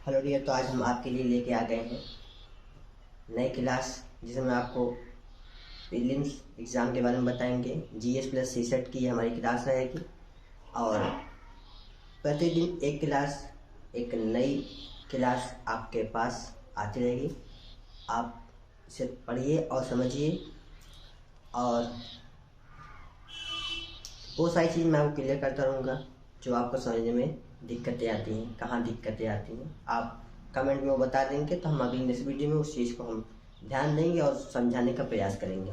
Hello dear, तो आज हम आपके लिए लेके आ गए हैं नई क्लास जिसमें आपको प्रीलिम्स एग्ज़ाम के बारे में बताएंगे। जीएस प्लस सीसेट की हमारी क्लास रहेगी और प्रतिदिन एक क्लास, एक नई क्लास आपके पास आती रहेगी। आप इसे पढ़िए और समझिए और वो सारी चीज़ मैं आपको क्लियर करता रहूँगा जो आपको समझने में दिक्कतें आती हैं। कहाँ दिक्कतें आती हैं आप कमेंट में वो बता देंगे तो हम अगली नेक्स्ट वीडियो में उस चीज़ को हम ध्यान देंगे और समझाने का प्रयास करेंगे।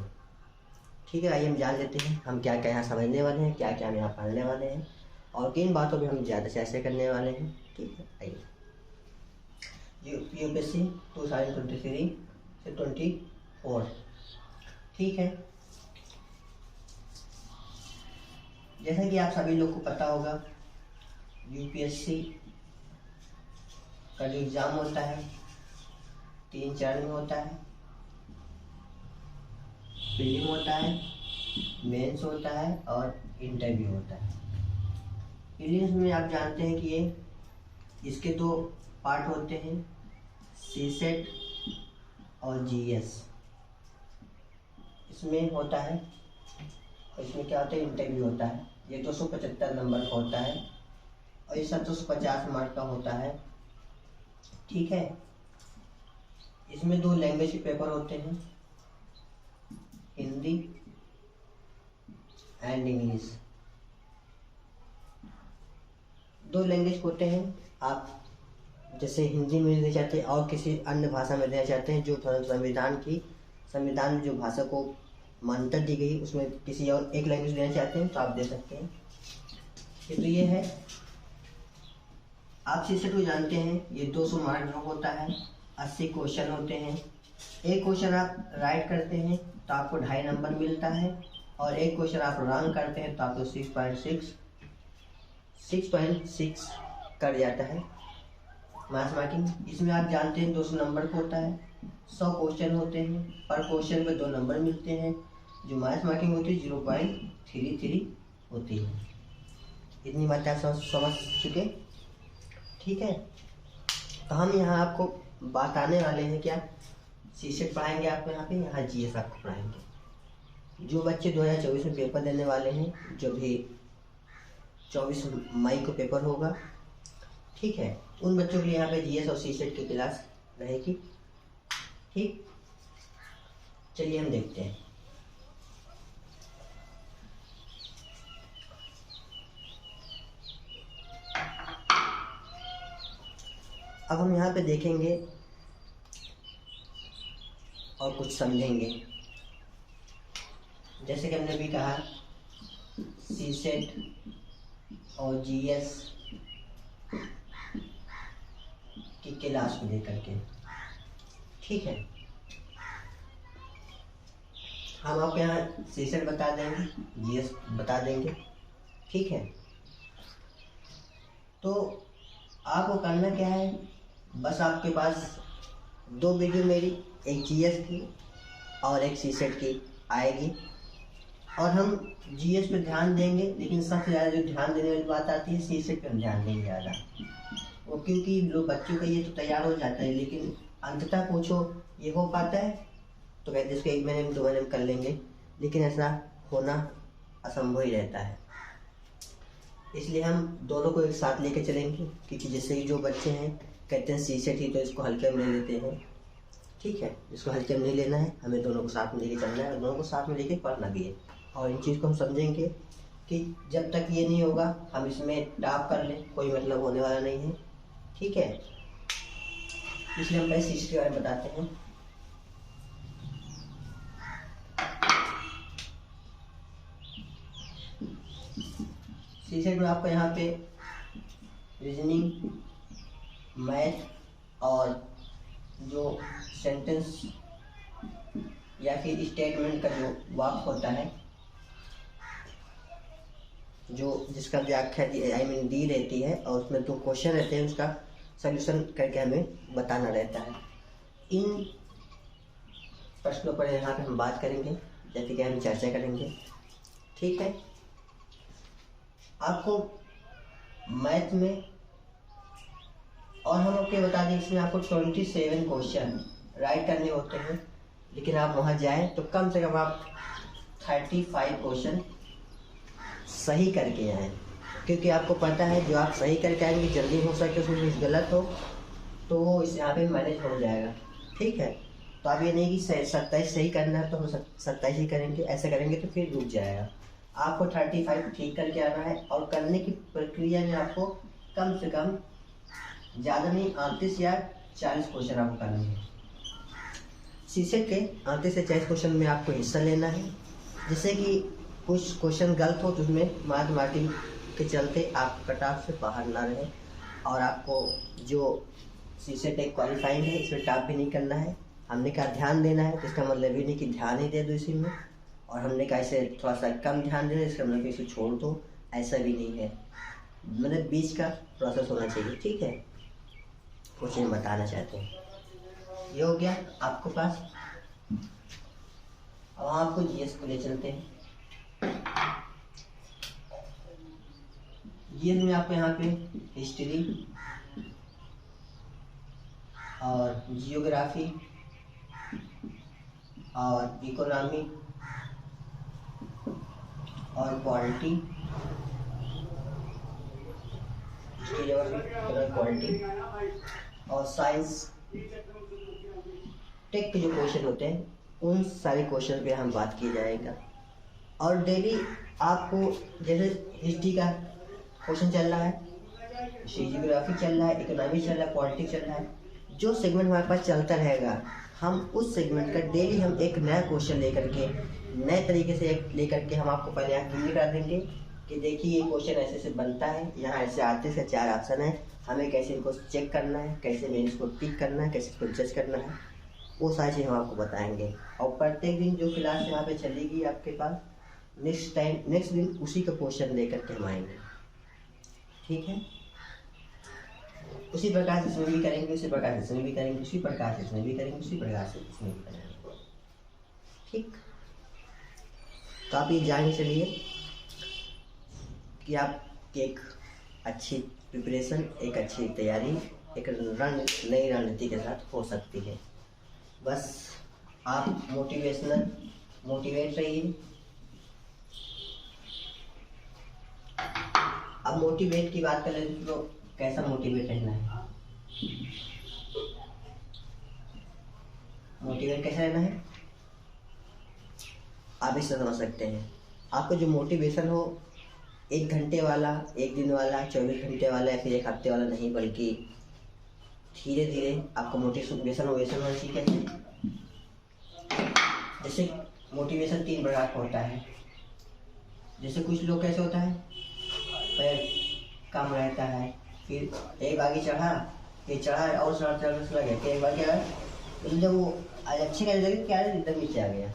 ठीक है, आइए हम जान लेते हैं हम क्या क्या यहाँ समझने वाले हैं, क्या क्या हम यहाँ पढ़ने वाले हैं और किन बातों पे हम ज़्यादा चर्चा करने वाले हैं। ठीक है, आइए। यूपीएससी 2023 से 24। ठीक है, जैसा कि आप सभी लोग को पता होगा, यूपीएससी का जो एग्ज़ाम होता है 3 चरण में होता है। प्रीलिम होता है, मेंस होता है और इंटरव्यू होता है। प्रीलिम्स में आप जानते हैं कि ये इसके 2 पार्ट होते हैं, सीसेट और जीएस। इसमें होता है और इसमें क्या होता है, इंटरव्यू होता है। ये 275 नंबर का होता है और ये 750 मार्क का होता है। ठीक है, इसमें 2 लैंग्वेज के पेपर होते हैं, हिंदी एंड इंग्लिश। 2 लैंग्वेज होते हैं। आप जैसे हिंदी में देना चाहते हैं और किसी अन्य भाषा में देना चाहते हैं जो संविधान में जो भाषा को मान्यता दी गई उसमें किसी और एक लैंग्वेज देना चाहते हैं तो आप दे सकते हैं। तो ये है, आप सीसेट को जानते हैं, ये 200 मार्क का होता है, 80 क्वेश्चन होते हैं। एक क्वेश्चन आप राइट करते हैं तो आपको 2.5 नंबर मिलता है और एक क्वेश्चन आप रॉन्ग करते हैं तो आपको 6.6 कर जाता है मास मार्किंग। इसमें आप जानते हैं 200 नंबर का होता है, 100 क्वेश्चन होते हैं, पर क्वेश्चन पे 2 नंबर मिलते हैं। जो मास मार्किंग होती है 0.33 होती है। इतनी बात आप समझ चुके। ठीक है, तो हम यहाँ आपको बताने वाले हैं क्या, सीसेट पढ़ाएंगे आपको यहाँ जीएस आपको पढ़ाएंगे। जो बच्चे 2024 में पेपर देने वाले हैं, जो भी 24 मई को पेपर होगा, ठीक है, उन बच्चों के लिए यहाँ पे जीएस और सीसेट की क्लास रहेगी। ठीक, चलिए हम देखते हैं। अब हम यहाँ पे देखेंगे और कुछ समझेंगे। जैसे कि हमने भी कहा, सीसेट और जीएस की क्लास को लेकर के, ठीक है, हम आपको यहाँ सीसेट बता देंगे, जीएस बता देंगे। ठीक है, तो आपको करना क्या है, बस आपके पास 2 वीडियो मेरी, एक जीएस की और एक सीसेट की आएगी और हम जीएस पे ध्यान देंगे, लेकिन सबसे ज़्यादा जो ध्यान देने वाली बात आती है सीसेट पे हम ध्यान देंगे ज़्यादा। वो क्योंकि लोग बच्चों का ये तो तैयार हो जाता है, लेकिन अंततः पूछो ये हो पाता है तो कहते इसको 1 महीने में 2 महीने में कर लेंगे, लेकिन ऐसा होना असंभव ही रहता है। इसलिए हम दोनों को एक साथ लेके चलेंगे, क्योंकि जैसे कि जो बच्चे हैं कहते हैं सीसेट ही तो इसको हल्के में ले लेते हैं। ठीक है, इसको हल्के में नहीं लेना है, हमें दोनों को साथ में लेके चलना है और दोनों को साथ में लेके पढ़ना भी है। और इन चीज़ को हम समझेंगे कि जब तक ये नहीं होगा हम इसमें टॉप कर लें, कोई मतलब होने वाला नहीं है। ठीक है, इसलिए हम पहले सीसेट के बारे में बताते हैं। सीसेट में आपको यहाँ पे रीजनिंग, मैथ और जो सेंटेंस या फिर स्टेटमेंट का जो वाक्य होता है, जो जिसका व्याख्या दी रहती है और उसमें 2 क्वेश्चन रहते हैं, उसका सलूशन करके हमें बताना रहता है। इन प्रश्नों पर यहाँ पे हम बात करेंगे, जैसे कि हम चर्चा करेंगे। ठीक है, आपको मैथ में और हम आपको बता दें इसमें आपको 27 क्वेश्चन राइट करने होते हैं, लेकिन आप वहाँ जाएं तो कम से कम आप 35 क्वेश्चन सही करके आएँ, क्योंकि आपको पता है जो आप सही करके आएंगे जल्दी हो सके उसमें कुछ गलत हो तो वो इस यहाँ पे मैनेज हो जाएगा। ठीक है, तो आप ये नहीं कि 27 सही करना है तो हम 27 ही करेंगे, ऐसा करेंगे तो फिर रुक जाएगा। आपको 35 ठीक करके आना है, और करने की प्रक्रिया में आपको कम से कम ज़्यादा नहीं 38 या 40 क्वेश्चन आपको करने हैं। सीसेट के 38 से 40 क्वेश्चन में आपको हिस्सा लेना है। जैसे कि कुछ क्वेश्चन गलत हो तो उसमें मैथमेटिक्स के चलते आप कट ऑफ से बाहर ना रहे, और आपको जो सीसेट एक क्वालिफाइंग है इसमें टॉप भी नहीं करना है। हमने कहा ध्यान देना है तो इसका मतलब ये नहीं कि ध्यान ही दे दो इसी में, और हमने कहा इसे थोड़ा सा कम ध्यान देना इसका मतलब इसे छोड़ दो, ऐसा भी नहीं है। मतलब बीच का प्रोसेस होना चाहिए। ठीक है, कुछ नहीं बताना चाहते हैं। ये हो गया आपको पास। अब आपको जीएस को ले चलते हैं। जीएस में आपको यहाँ पे हिस्ट्री और जियोग्राफी और इकोनॉमी और पॉलिटी, पॉलिटी और साइंस टेक के जो क्वेश्चन होते हैं उन सारे क्वेश्चन पे हम बात की जाएगा। और डेली आपको जैसे हिस्ट्री का क्वेश्चन चल रहा है, जियोग्राफी चल रहा है, इकोनॉमी चल रहा है, पॉलिटिक्स चल रहा है, जो सेगमेंट हमारे पास चलता रहेगा हम उस सेगमेंट का डेली हम एक नया क्वेश्चन लेकर के नए तरीके से लेकर के हम आपको पहले यहाँ क्लियर कर देंगे कि देखिए ये क्वेश्चन ऐसे से बनता है, यहाँ ऐसे आते से 4 ऑप्शन है, हमें कैसे इनको चेक करना है, कैसे में इसको टिक करना है, कैसे इसको जज करना है, वो सारी चीज़ हम आपको बताएंगे। और प्रत्येक दिन जो क्लास यहाँ पे चलेगी आपके पास नेक्स्ट दिन उसी का क्वेश्चन लेकर के हम आएंगे। ठीक है, उसी प्रकार से इसमें भी करेंगे, उसी प्रकार से इसमें भी करेंगे, उसी प्रकार से इसमें भी करेंगे, उसी प्रकार से इसमें भी करेंगे। ठीक, तो आप ये जान चलिए कि आप एक अच्छी प्रिपरेशन, एक अच्छी तैयारी, एक नई रणनीति के साथ हो सकती है। बस आप मोटिवेट रहिए। अब मोटिवेट की बात करें तो कैसा मोटिवेट रहना है, मोटिवेट कैसा रहना है आप इसे समझ सकते हैं। आपको जो मोटिवेशन हो 1 घंटे वाला, 1 दिन वाला, 24 घंटे वाला या फिर 1 हफ्ते वाला नहीं, बल्कि धीरे धीरे आपको मोटिवेशन होना चाहिए। जैसे मोटिवेशन 3 प्रकार का होता है। जैसे कुछ लोग कैसे होता है, पैर कम रहता है, फिर एक आगे चढ़ा, फिर चढ़ा और चढ़ा गया, फिर एक बार क्या है जब वो अच्छी करने लगे क्या है एकदम नीचे आ गया।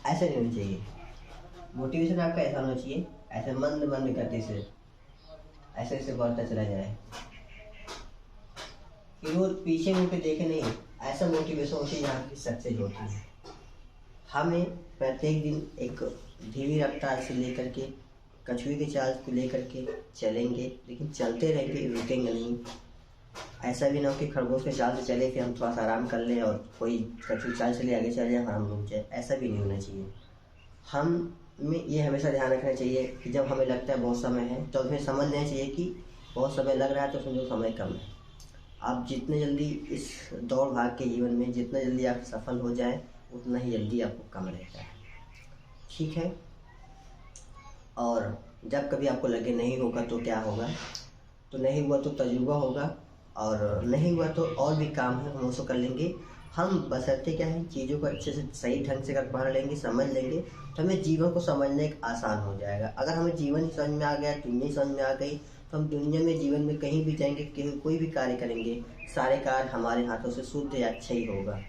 ऐसा नहीं होना चाहिए। मोटिवेशन आपका ऐसा होना चाहिए, ऐसे मंद मंद करते से ऐसे ऐसे बढ़ता चला जाए, फिर वो पीछे मुड़ के देखे नहीं, ऐसा मोटिवेशन होती है यहाँ की सक्सेस होती है। हमें प्रत्येक दिन एक धीमी रफ्तार से लेकर के कछुए के चाल को लेकर के चलेंगे, लेकिन चलते रहेंगे, रुकेंगे नहीं। ऐसा भी ना हो कि खरगोश के चाल से चले फिर हम थोड़ा सा आराम कर लें और कोई कछुए चाल चले आगे चले जाए हम रुक जाए, ऐसा भी नहीं होना चाहिए। हमें ये हमेशा ध्यान रखना चाहिए कि जब हमें लगता है बहुत समय है तो हमें समझ लेना चाहिए कि बहुत समय लग रहा है तो उसमें समय कम है। आप जितने जल्दी इस दौड़ भाग के जीवन में जितना जल्दी आप सफल हो जाए उतना ही जल्दी आपको कम रहता है। ठीक है, और जब कभी आपको लगे नहीं होगा तो क्या होगा, तो नहीं हुआ तो तजुर्बा होगा, और नहीं हुआ तो और भी काम है हम उसको कर लेंगे। हम बशर्ते क्या है चीज़ों को अच्छे से सही ढंग से कर पढ़ लेंगे, समझ लेंगे तो हमें जीवन को समझने आसान हो जाएगा। अगर हमें जीवन ही समझ में आ गया, दुनिया ही समझ में आ गई, तो हम दुनिया में जीवन में कहीं भी जाएंगे, कोई भी कार्य करेंगे, सारे कार्य हमारे हाथों से शुद्ध या अच्छा ही होगा।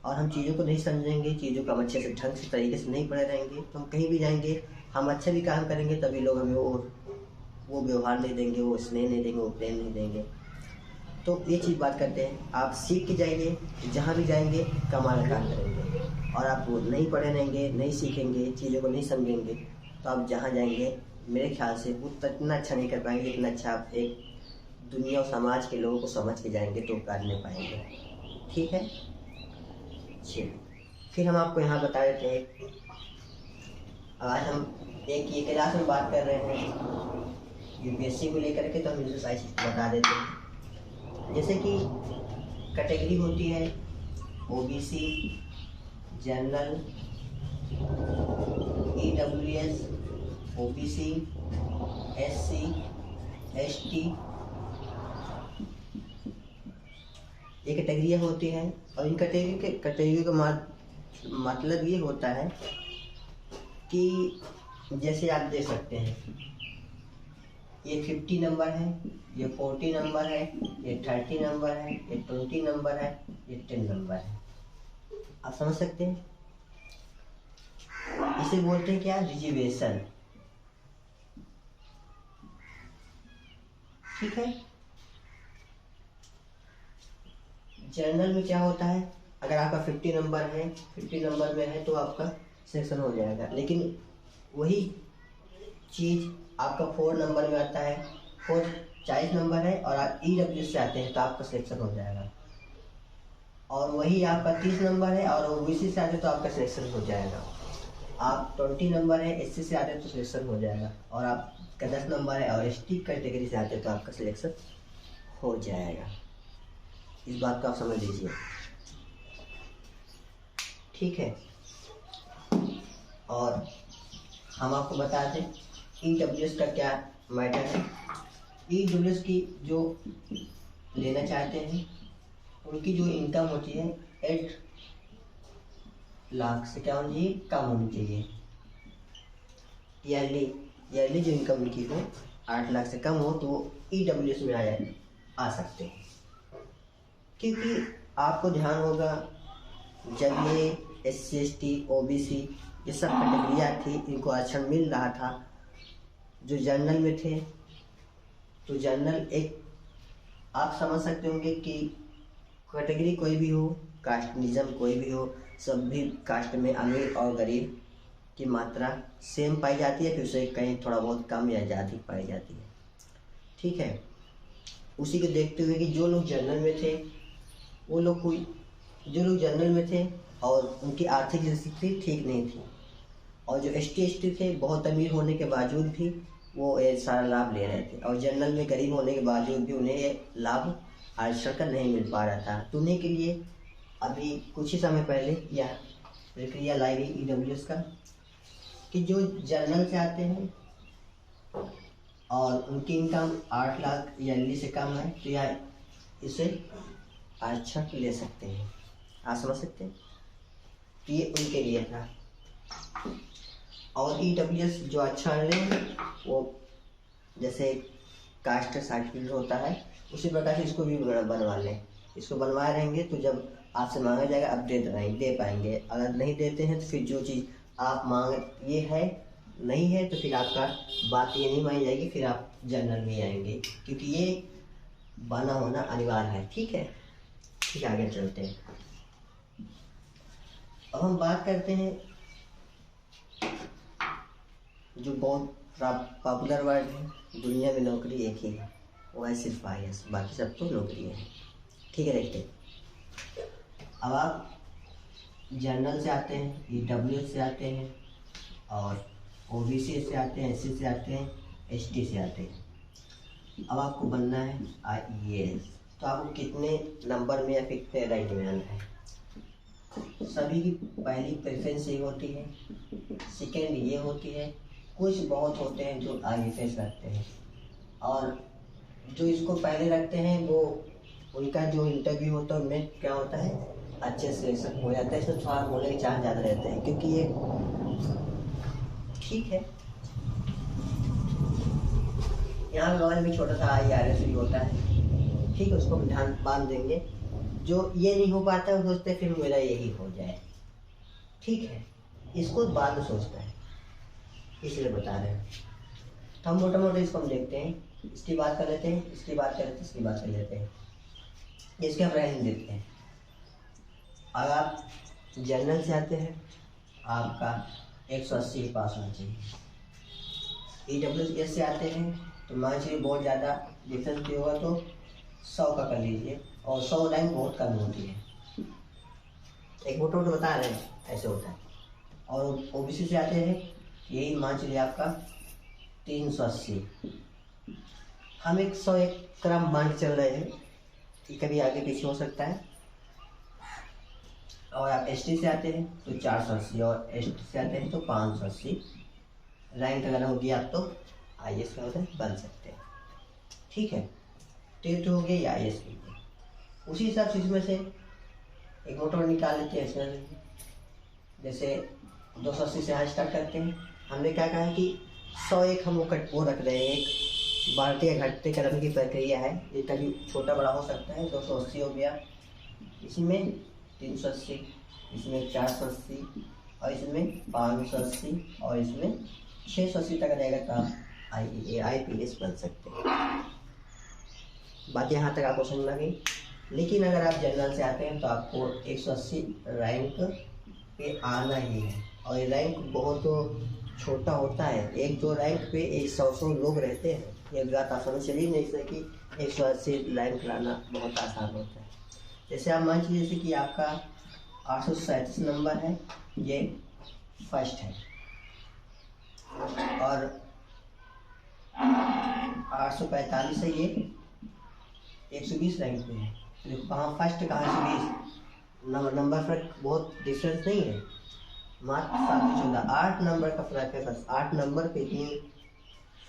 और हम चीज़ों को नहीं समझेंगे, चीज़ों को हम अच्छे से ढंग से तरीके से नहीं पढ़े रहेंगे, तो हम कहीं भी जाएंगे हम अच्छे भी काम करेंगे तभी लोग हमें वो व्यवहार नहीं देंगे, वो स्नेह नहीं देंगे, वो प्रेम नहीं देंगे। तो ये चीज़ बात करते हैं, आप सीख के जाइए, जहाँ भी जाएंगे कमाल काम करेंगे। और आप नहीं पढ़े रहेंगे, नहीं सीखेंगे, चीज़ों को नहीं समझेंगे, तो आप जहाँ जाएंगे मेरे ख्याल से उतना अच्छा नहीं कर पाएंगे जितना अच्छा आप एक दुनिया और समाज के लोगों को समझ के जाएंगे तो कर नहीं पाएंगे। ठीक है, चलिए फिर हम आपको यहाँ बता देते हैं। आज हम एक ये क्लास में बात कर रहे हैं यूपीएससी को लेकर के, तो हम एक्सरसाइज बता देते हैं। जैसे कि कैटेगरी होती है OBC, general, EWS, OBC, SC, ST, ये कैटेगरियाँ होती हैं। और इन कैटेगरी का मतलब ये होता है कि जैसे आप देख सकते हैं ये 50 नंबर है, ये 40 नंबर है, ये 30 नंबर है, ये 20 नंबर है, ये 10 नंबर है। आप समझ सकते हैं, इसे बोलते हैं क्या, रिजर्वेशन। ठीक है, जनरल में क्या होता है, अगर आपका 50 नंबर है, 50 नंबर में है तो आपका सिलेक्शन हो जाएगा। लेकिन वही चीज़ आपका 4 नंबर में आता है, 40 नंबर है और आप ईडब्ल्यू से आते हैं तो आपका सिलेक्शन हो जाएगा। और वही आपका 30 नंबर है और ओबीसी से आते हैं तो आपका सिलेक्शन हो जाएगा। आप 20 नंबर है, एससी से आते हैं तो सिलेक्शन हो जाएगा। और आपका 10 नंबर है और एसटी कैटेगरी से आते हैं तो आपका सिलेक्शन हो जाएगा। इस बात को आप समझ लीजिए। ठीक है, और हम आपको बता दें ईडब्ल्यूएस का क्या मैटर है। ईडब्ल्यूएस की जो लेना चाहते हैं उनकी जो इनकम होती है 8 लाख से क्या होनी चाहिए, कम होनी चाहिए। ईयरली जो इनकम उनकी हो 8 लाख से कम हो तो वो ईडब्ल्यूएस में आ सकते हैं। क्योंकि आपको ध्यान होगा जब ये एससी, एसटी, ओबीसी ये सब कैटेगरियाँ थी, इनको आरक्षण मिल रहा था, जो जनरल में थे, तो जनरल एक आप समझ सकते होंगे कि कैटेगरी कोई भी हो, कास्टनिज्म कोई भी हो, सब भी कास्ट में अमीर और गरीब की मात्रा सेम पाई जाती है, फिर उसे कहीं थोड़ा बहुत कम या ज़्यादा पाई जाती है। ठीक है, उसी को देखते हुए कि जो लोग जनरल में थे वो लोग जो लोग जनरल में थे और उनकी आर्थिक स्थिति ठीक नहीं थी, और जो एसटी थे बहुत अमीर होने के बावजूद भी वो ये सारा लाभ ले रहे थे, और जनरल में गरीब होने के बावजूद भी उन्हें ये लाभ आरक्षण का नहीं मिल पा रहा था। तो उन्हीं के लिए अभी कुछ ही समय पहले यह प्रक्रिया लाई गई ईडब्ल्यूएस का कि जो जनरल से आते हैं और उनकी इनकम 8 लाख ईयरली से कम है तो यह इसे आरक्षण ले सकते हैं। आप समझ सकते हैं, ये उनके लिए था। और ईडब्ल्यूएस जो आरक्षण लेंगे वो जैसे कास्ट सर्टिफिकेट होता है उसी प्रकार से इसको भी बनवा लें। इसको बनवाए रहेंगे तो जब आपसे मांगा जाएगा अब दे पाएंगे। अगर नहीं देते हैं तो फिर जो चीज़ आप मांग ये है नहीं है तो फिर आपका बात ये नहीं मानी जाएगी, फिर आप जनरल में आएंगे, क्योंकि ये बना होना अनिवार्य है। ठीक है, ठीक है, आगे चलते हैं। अब हम बात करते हैं जो बहुत पॉपुलर वर्ड है, दुनिया में नौकरी एक ही है, वो है सिर्फ IAS, बाकी सब तो नौकरी है। ठीक है, देखते हैं। अब आप जनरल से आते हैं, ईडब्ल्यूएस से आते हैं, और ओबीसी से आते हैं, एससी से आते हैं, एसटी से आते हैं। अब आपको बनना है IAS, तो आपको कितने नंबर में या कितने रैंक में आना है। सभी की पहली प्रेफरेंस ये होती है, सेकेंड ये होती है, कुछ बहुत होते हैं जो IFS रखते हैं, और जो इसको पहले रखते हैं वो उनका जो इंटरव्यू होता है उनमें क्या होता है, अच्छे सिलेक्शन हो जाता है। इसमें थोड़ा होने के चांस ज़्यादा रहते हैं, क्योंकि ये ठीक है। यहाँ बगल में छोटा सा IRS भी होता है, ठीक है, उसको ध्यान बांध देंगे। जो ये नहीं हो पाता है सोचते हैं फिर मेरा यही हो जाए, ठीक है, इसको बाद में सोचता है, इसलिए बता रहे हैं। तो हम मोटा मोटा इसको हम देखते हैं, इसकी बात कर लेते हैं, इसकी बात कर लेते हैं, इसकी बात कर लेते हैं, इसके हम रैंक देते हैं। अगर आप जनरल से आते हैं आपका 180 पास होना चाहिए। ईडब्ल्यूएस से आते हैं तो मान चलिए बहुत ज़्यादा डिफरेंस भी होगा तो 100 का कर लीजिए, और 100 रैंक बहुत कम होती है। एक मोटो मोटो बता रहे हैं ऐसे होता है। और ओबीसी से आते हैं, यही मान चलिए आपका 380। हम 101 क्रम मान के चल रहे हैं कि कभी आगे पीछे हो सकता है। और आप एसटी से आते हैं तो 480, और एसटी से आते हैं तो 580। रैंक अगर हो गया आप तो आईएएस का बन सकते हैं। ठीक है, टेट हो गया या आईएएस के लिए, उसी हिसाब से इसमें से एक मोटर निकाल लेते हैं। इसमें जैसे 280 से यहाँ स्टार्ट करते हैं। हमने क्या कहा कि 101 हम वो रख रहे हैं, एक बढ़ते घटते क्रम की प्रक्रिया है, ये कभी छोटा बड़ा हो सकता है। 280 हो गया, इसमें 380, इसमें 480, और इसमें 580, और इसमें 680 तक रहेगा तो आप IAS बन सकते हैं। बात यहाँ तक आपको समझ में गई। लेकिन अगर आप जनरल से आते हैं तो आपको 180 रैंक पे आना ही है, और ये रैंक बहुत छोटा होता है। एक दो रैंक पे 100 लोग रहते हैं, ये बात आप समझ चलिए नहीं सके कि 180 रैंक लाना बहुत आसान होता है। जैसे आप मान लीजिए जैसे कि आपका 837 नंबर है, ये फर्स्ट है, और 845 है, ये 120 रैंक पे है। देखो कहाँ फर्स्ट कहाँ 120, नंबर फर्क बहुत डिफरेंस नहीं है, मात्र 7 से 14, 8 नंबर का फर्क है बस। 8 नंबर पे इतनी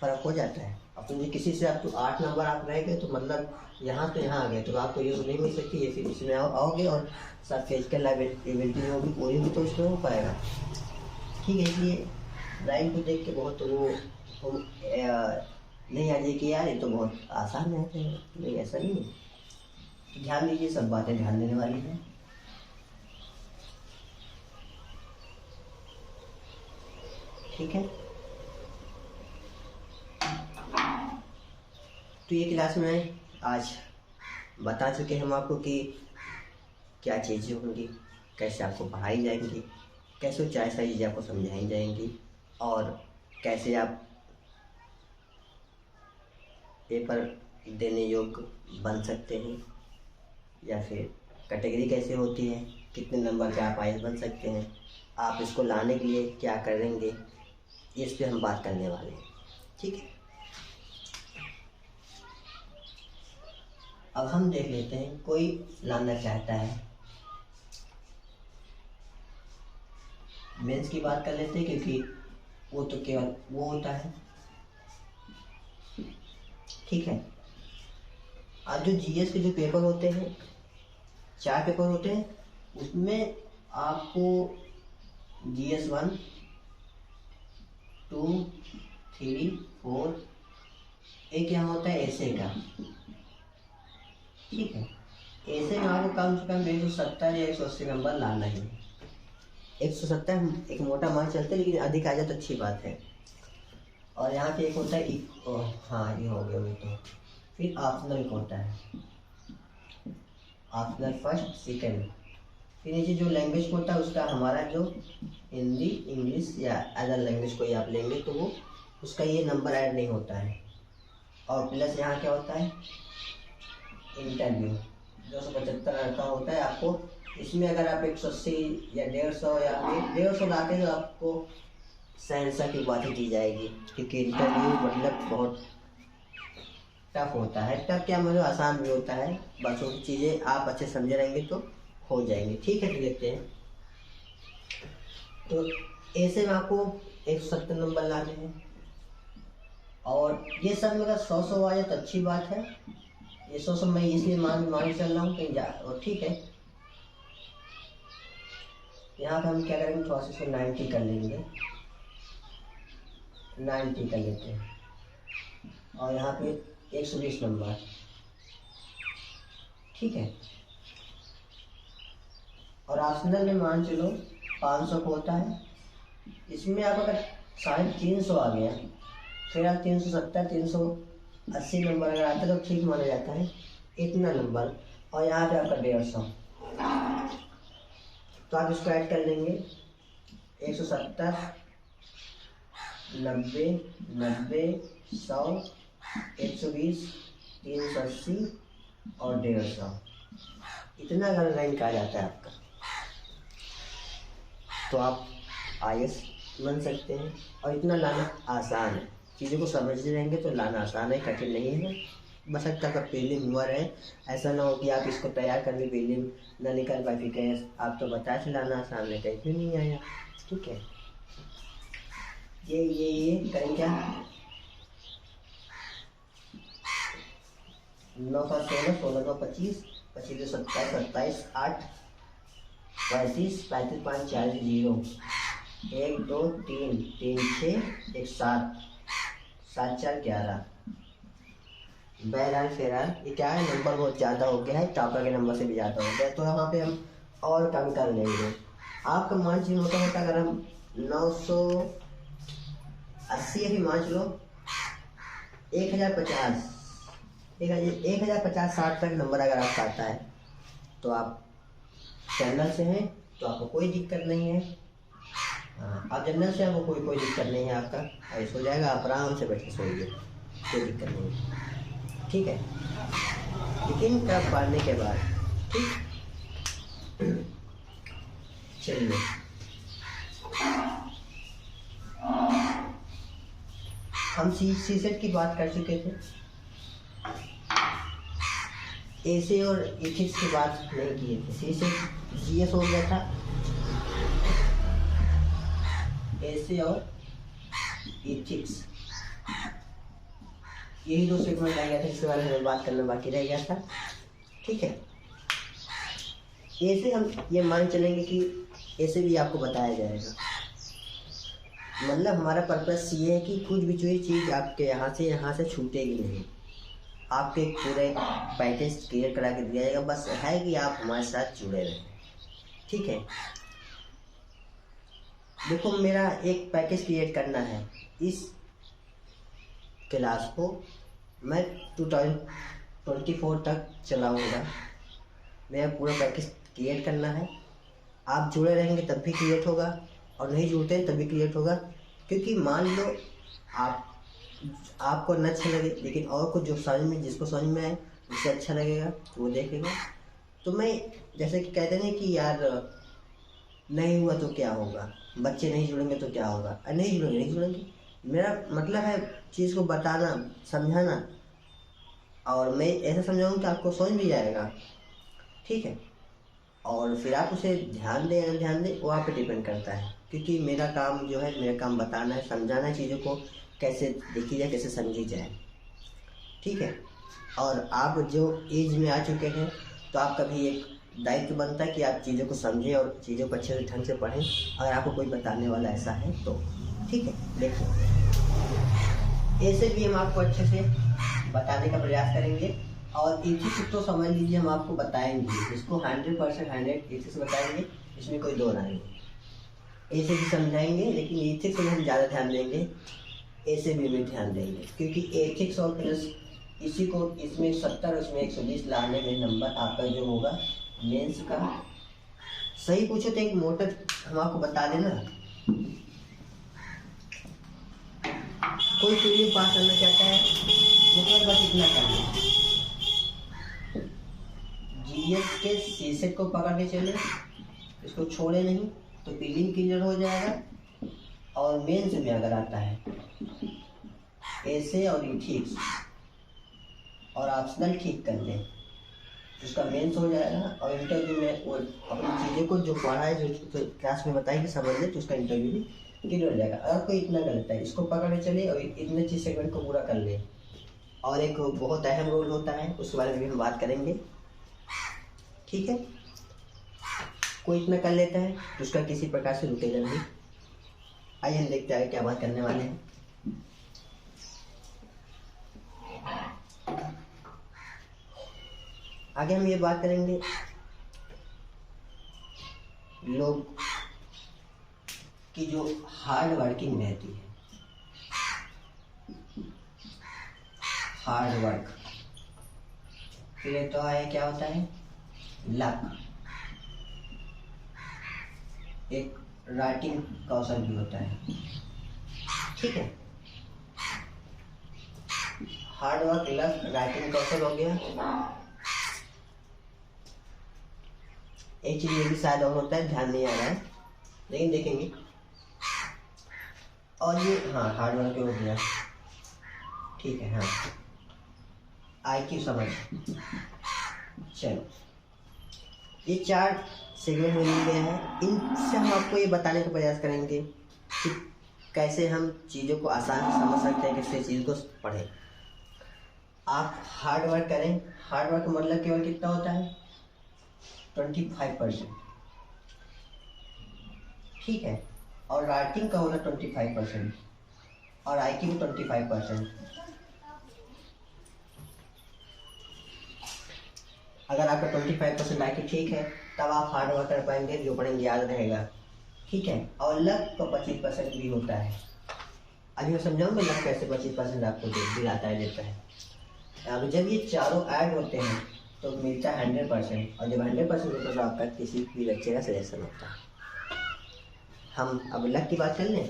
फर्क हो जाता है। अब मुझे किसी से आप तो 8 नंबर आप रह गए तो मतलब यहाँ तो यहाँ आ गए तो आपको ये नहीं मिल सकती है, फिर इसमें आओगे और सब फिजिकल एबिलिटी होगी पूरी भी तो इसमें हो पाएगा। ठीक है, इसलिए रैंक को देख के बहुत वो नहीं आ जाए कि यार ये तो बहुत आसान है, नहीं ऐसा नहीं है। ध्यान दीजिए, सब बातें ध्यान देने वाली हैं। ठीक है, तो ये क्लास में आज बता चुके हम आपको कि क्या चीज़ें होंगी, कैसे आपको पढ़ाई जाएंगी, कैसे चाहे सारी चीज़ें आपको समझाई जाएंगी, और कैसे आप पेपर देने योग्य बन सकते हैं, या फिर कैटेगरी कैसे होती है, कितने नंबर के आप आईएएस बन सकते हैं, आप इसको लाने के लिए क्या करेंगे, इस पे हम बात करने वाले हैं। ठीक है, अब हम देख लेते हैं कोई लाना चाहता है, मेंस की बात कर लेते हैं क्योंकि वो तो केवल वो होता है। ठीक है, अब जो जीएस के जो पेपर होते हैं, 4 पेपर होते हैं, उसमें आपको GS 1, 2, 3, 4, एक यहाँ होता है ऐसे का। ठीक है, ऐसे में आपको कम से कम 170 या 180 नंबर लाना ही है। 170 हम एक मोटा मान चलते हैं, लेकिन अधिक आ जाए तो अच्छी बात है। और यहाँ पे एक होता है हाँ ये हो गया वो तो। फिर ऑप्शनल होता है, ऑप्शनल फर्स्ट सेकंड। फिर नीचे जो लैंग्वेज होता है उसका हमारा जो हिंदी, इंग्लिश या अदर लैंग्वेज कोई आप लेंगे तो वो उसका ये नंबर ऐड नहीं होता है। और प्लस यहाँ क्या होता है, इंटरव्यू 275 का होता है आपको। इसमें अगर आप 180 या 150 या 150 लाते हैं तो आपको सहरसा की बातें दी जाएगी, क्योंकि इंटरव्यू मतलब बहुत टफ होता है। टफ क्या मतलब आसान भी होता है, बस वो चीज़ें आप अच्छे समझे रहेंगे तो हो जाएंगे। ठीक है, तो देखते हैं। तो ऐसे में आपको 170 नंबर लाने हैं, और ये सब में अगर 100 आ जाए तो अच्छी बात है। ये 100 मैं इसलिए मान चल रहा हूँ कहीं जा, और ठीक है यहाँ पे हम क्या करेंगे, थोड़ा सा इसको 90 कर लेंगे, 90 कर लेते हैं, और यहाँ पे 120 नंबर। ठीक है, और ऑप्शनल में मान चलो 500 को होता है। इसमें आप अगर 350 आ गया, फिर आप 370, 380 नंबर अगर आता है तो ठीक माना जाता है, इतना नंबर। और यहाँ पे आपका 150, तो आप इसको ऐड कर लेंगे 170, 90, 90, 100, 120, 380 और 150, इतना अगर रैंक आ जाता है आपका तो आप IAS बन सकते हैं। और इतना लाना आसान है, चीज़ों को समझते रहेंगे तो लाना आसान है, कठिन नहीं है। बस तक का प्रीलिम हुआ रहे, ऐसा ना हो कि आप इसको तैयार कर भी प्रीलिम ना निकल पाए, फिर कहें आप तो बता से लाना आसान है, कहीं क्यों नहीं आया। ठीक है, ये करें क्या, 9 का 16, 16 का 25, 25 से 27, 27 8, 35, 35 5 4 0, 1 2 3 3 6 1 7, 7 4 11। बहरहाल फिलहाल ये क्या है, नंबर बहुत ज़्यादा हो गया है, टॉपर के नंबर से भी ज़्यादा हो गया, तो वहाँ पे हम और कम कर लेंगे। आपका मान चीज होता है अगर हम 980 अभी मान लो 1050, 1050 60 तक नंबर अगर आपका आता है तो आप जनरल से हैं तो आपको कोई दिक्कत नहीं है। आप जनरल से आपको कोई दिक्कत नहीं है, आपका ऐसा हो जाएगा, आप आराम से बैठ के सोइए, कोई दिक्कत नहीं है। ठीक है, लेकिन कब पढ़ने के बाद, ठीक। चलिए हम सी सेट की बात कर चुके थे, ऐसे और इथिक्स की बात नहीं किए थे। सी सेट GS हो गया था, ऐसे और इथिक्स, यही दो सेगमेंट रह गया था जिसके बारे में बात करना बाकी रह गया था। ठीक है, ऐसे हम ये मान चलेंगे कि ऐसे भी आपको बताया जाएगा, मतलब हमारा पर्पस ये है कि कुछ भी जो चीज़ आपके यहाँ से छूटेगी नहीं, आपके पूरे पैकेज क्लियर करा के दिया जाएगा, बस है कि आप हमारे साथ जुड़े रहें। ठीक है, देखो मेरा एक पैकेज क्रिएट करना है, इस क्लास को मैं 2024 तक चलाऊँगा, मेरा पूरा पैकेज क्रिएट करना है। आप जुड़े रहेंगे तब भी क्रिएट होगा और नहीं जुड़ते हैं तब भी क्रिएट होगा, क्योंकि मान लो आपको न अच्छा लगे लेकिन और कुछ जो समझ में, जिसको समझ में आए उसे अच्छा लगेगा वो देखेगा। तो मैं जैसे कि कहते हैं कि यार नहीं हुआ तो क्या होगा, बच्चे नहीं जुड़ेंगे तो क्या होगा, नहीं जुड़ेंगे। मेरा मतलब है चीज़ को बताना, समझाना, और मैं ऐसा समझाऊँ कि आपको समझ भी जाएगा। ठीक है, और फिर आप उसे ध्यान दें या न ध्यान दें वो आप पे डिपेंड करता है, क्योंकि मेरा काम जो है, मेरा काम बताना है, समझाना है, चीज़ों को कैसे देखी जाए, कैसे समझी जाए। ठीक है, और आप जो एज में आ चुके हैं तो आपका भी एक दायित्व बनता है कि आप चीज़ों को समझें और चीज़ों को अच्छे से ढंग से पढ़ें, अगर आपको कोई बताने वाला ऐसा है तो। ठीक है, देखिए ऐसे भी हम आपको अच्छे से बताने का प्रयास करेंगे, और एथिक्स तो समझ लीजिए हम आपको बताएंगे, इसको 100% 100 एथिक्स बताएंगे, इसमें कोई दो राय नहीं। ऐसे भी समझाएंगे लेकिन एथिक्स में हम ज़्यादा ध्यान देंगे, ऐसे भी ध्यान देंगे, क्योंकि एथिक्स और प्लस इसी को इसमें 70 और इसमें 120 लाने में नंबर आपका जो होगा मेंस का, सही पूछो तो एक मोटर हम आपको बता देना, कोई प्रीलिम पास करना चाहता है मतलब बस इतना करना, GS के शीर्षक को पकड़ के चले, इसको छोड़े नहीं तो प्रीलिम क्लियर हो जाएगा। और मेंस में अगर आता है ऐसे और इथिक्स और ऑप्शनल ठीक कर ले तो उसका मेंस हो जाएगा, और इंटरव्यू में वो अपनी चीज़ें को जो पढ़ा है, जो क्लास में बताएगी समझ ले, तो उसका इंटरव्यू भी क्लियर हो जाएगा। अगर कोई इतना गलत है इसको पकड़ के चले और इतने चीज सेगमेंट को पूरा कर ले। और एक बहुत अहम रोल होता है, उस बारे में भी हम बात करेंगे। ठीक है, कोई इतना कर लेता है तो उसका किसी प्रकार से रुकेगा नहीं। आइए हम देखते हैं क्या बात करने वाले हैं। आगे हम ये बात करेंगे लोग की जो हार्ड वर्किंग रहती है, हार्ड वर्क, फिर तो है क्या होता है लक, एक राइटिंग कौशल भी होता है। ठीक है, हार्ड वर्क लक राइटिंग कौशल हो गया। एक चीज ये भी शायद और होता है, ध्यान नहीं आ रहा है लेकिन देखेंगे। और ये हाँ हार्ड वर्क हो गया, ठीक है। हाँ IQ समझ। चलो ये 4 सेगमेंट में मिल गए हैं। इनसे हम आपको ये बताने का प्रयास करेंगे कि कैसे हम चीज़ों को आसान से समझ सकते हैं, कैसे चीज़ को पढ़ें। आप हार्ड वर्क करें। हार्ड वर्क का मतलब केवल कितना होता है? 25%, ठीक है। और राइटिंग का होना 25% और IQ 25%। अगर आपका 25% IQ ठीक है तब आप हार्ड वर्क कर पाएंगे, जो पढ़ेंगे याद रहेगा, ठीक है। और लक का 25% भी होता है। अभी मैं समझाऊंगा लक कैसे 25% आपको दिलाता है, देता है। अब जब ये चारों ऐड होते हैं तो मिलता है 100%, और जब 100% होता है तो आपका किसी भी बच्चे का सिलेक्शन होता है। हम अब लक की बात कर लें।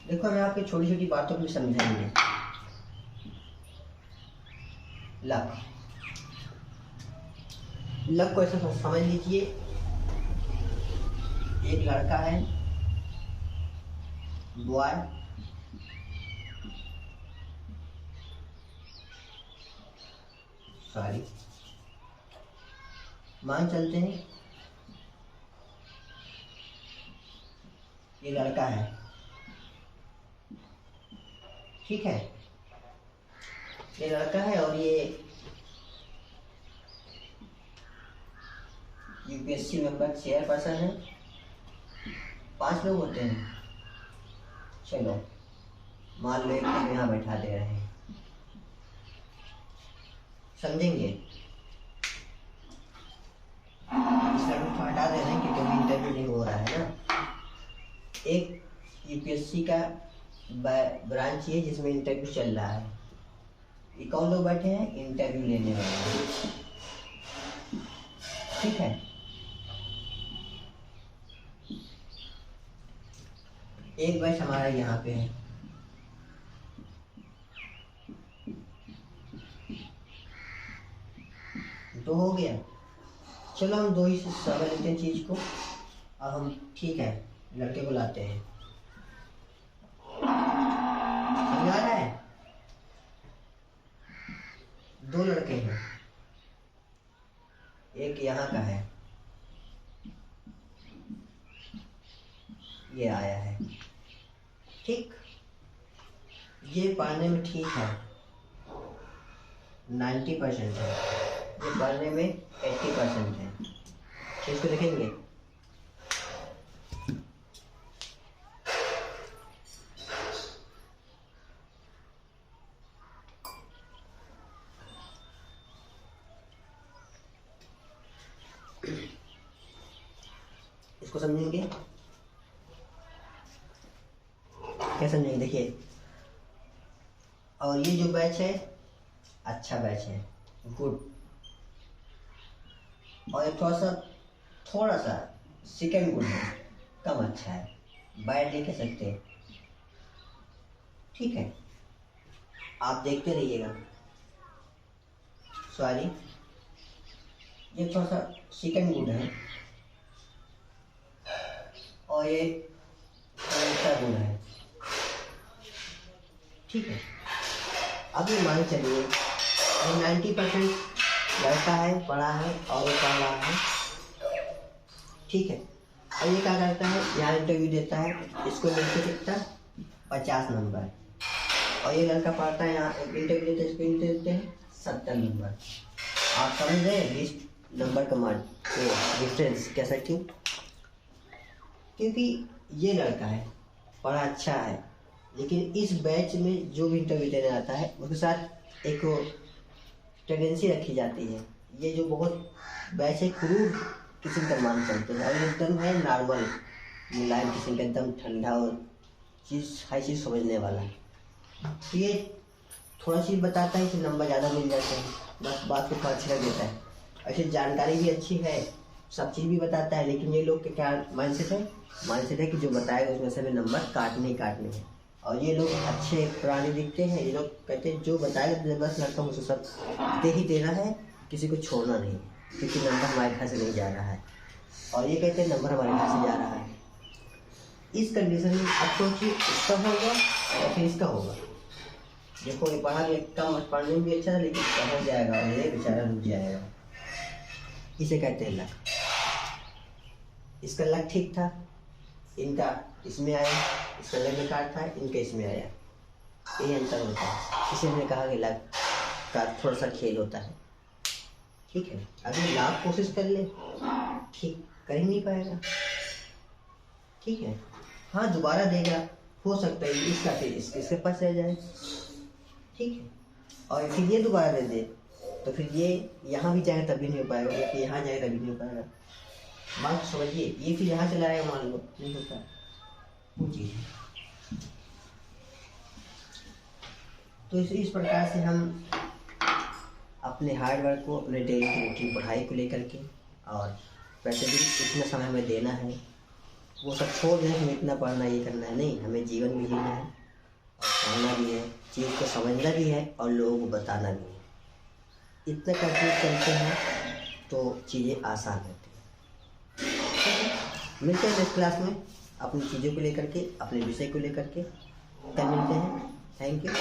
देखो हमें आपकी छोटी छोटी बातों को भी समझाएंगे। लक को ऐसा समझ लीजिए, एक लड़का है, बॉय, सॉरी मान चलते हैं ये लड़का है, ठीक है। ये लड़का है और ये UPSC मेंबर चेयरपर्सन है। 5 लोग होते हैं, चलो मान लो एक को यहाँ बैठा दे रहे हैं, समझेंगे। इस लड़के को हटा दे रहे हैं क्योंकि अभी इंटरव्यू नहीं हो रहा है ना। एक UPSC का ब्रांच है जिसमें इंटरव्यू चल रहा है। ये कौन लोग बैठे हैं? इंटरव्यू लेने वाले, ठीक है। एक बैच हमारा यहाँ पे है, तो हो गया। चलो हम 2 ही से समझ लेते हैं चीज को। अब हम ठीक है लड़के को लाते हैं, समझ आ रहा है? 2 लड़के हैं, एक यहाँ का है, ये आया है, ठीक। ये पढ़ने में ठीक है, 90% है। ये पढ़ने में 80% है। इसको देखेंगे। इसको समझेंगे, क्या समझेंगे? देखिए, और ये जो बैच है अच्छा बैच है, गुड। और ये थोड़ा सा सेकंड गुड है, कम अच्छा है, बैड नहीं कह सकते, ठीक है। आप देखते रहिएगा। सॉरी, ये थोड़ा सा सेकंड गुड है और ये थर्ड गुड है, ठीक है। अब ये मान चलिए 90% लड़का है, पढ़ा है और वो पढ़ रहा है, ठीक है। और ये क्या करता है, यहाँ इंटरव्यू देता है, इसको मिलते कितना 50 नंबर। और ये लड़का पढ़ता है, यहाँ इंटरव्यू देते हैं, इसको इंटरव्यू देते हैं 70 नंबर। आप समझ रहे हैं 20 नंबर का मान डिफरेंस कैसा? क्यों? क्योंकि ये लड़का है, पढ़ा अच्छा है, लेकिन इस बैच में जो भी इंटरव्यू देने आता है उसके साथ एक टेंडेंसी रखी जाती है। ये जो बहुत बैच है क्रूड किस्म का मान चलते हैं, और एकदम है नॉर्मल मुलायम किस्म का, एकदम ठंडा और हर चीज़ समझने वाला। तो ये थोड़ा चीज़ बताता है कि नंबर ज़्यादा मिल जाते हैं, बस बात को खर्च कर देता है। ऐसे जानकारी भी अच्छी है, सब चीज़ भी बताता है, लेकिन ये लोग के क्या माइंडसेट है कि जो बताएगा उसमें से नंबर काटने ही काटने हैं। और ये लोग अच्छे प्राणी दिखते हैं। ये लोग कहते हैं जो बताएगा 10 लड़का मुझे सब दे ही देना है, किसी को छोड़ना नहीं, क्योंकि नंबर हमारे घर से नहीं जा रहा है। और ये कहते हैं नंबर हमारे घर से जा रहा है। इस कंडीशन में अब सोचिए इसका होगा या फिर इसका होगा। देखो ये पढ़ने में भी अच्छा है, लेकिन पढ़ जाएगा और ये बेचारा रुक जाएगा। इसे कहते हैं लक। इसका लक ठीक था, इनका इसमें आया, इसका लक बेकार था, इनका इसमें आया। यही अंतर होता है। इसे हमने कहा कि लक का थोड़ा सा खेल होता है। ठीक है, अगर लाख कोशिश कर ले ठीक कर ही नहीं पाएगा। ठीक है, हाँ दोबारा देगा, हो सकता है इसका फिर इसके पास रह जाए। ठीक है, और फिर ये दोबारा दे दे तो फिर ये यहाँ भी जाएगा तब भी नहीं हो पाएगा, या फिर यहाँ जाएगा तभी नहीं हो पाएगा। बात समझिए, ये फिर यहाँ चला आएगा, मान लो नहीं होता वो चीज़। तो इस प्रकार से हम अपने हार्ड वर्क को, अपने डेली की रूटीन पढ़ाई को लेकर के, और वैसे भी इतना समय हमें देना है, वो सब छोड़ दें हमें इतना पढ़ना ये करना है, नहीं, हमें जीवन भी जीना है और पढ़ना भी है, चीज़ को समझना भी है और लोगों को बताना भी है। इतना करके चलते हैं तो चीज़ें आसान होती हैं। मिलते हैं नेक्स्ट क्लास में अपनी चीज़ों को लेकर के, अपने विषय को लेकर के। कल मिलते हैं। Thank you.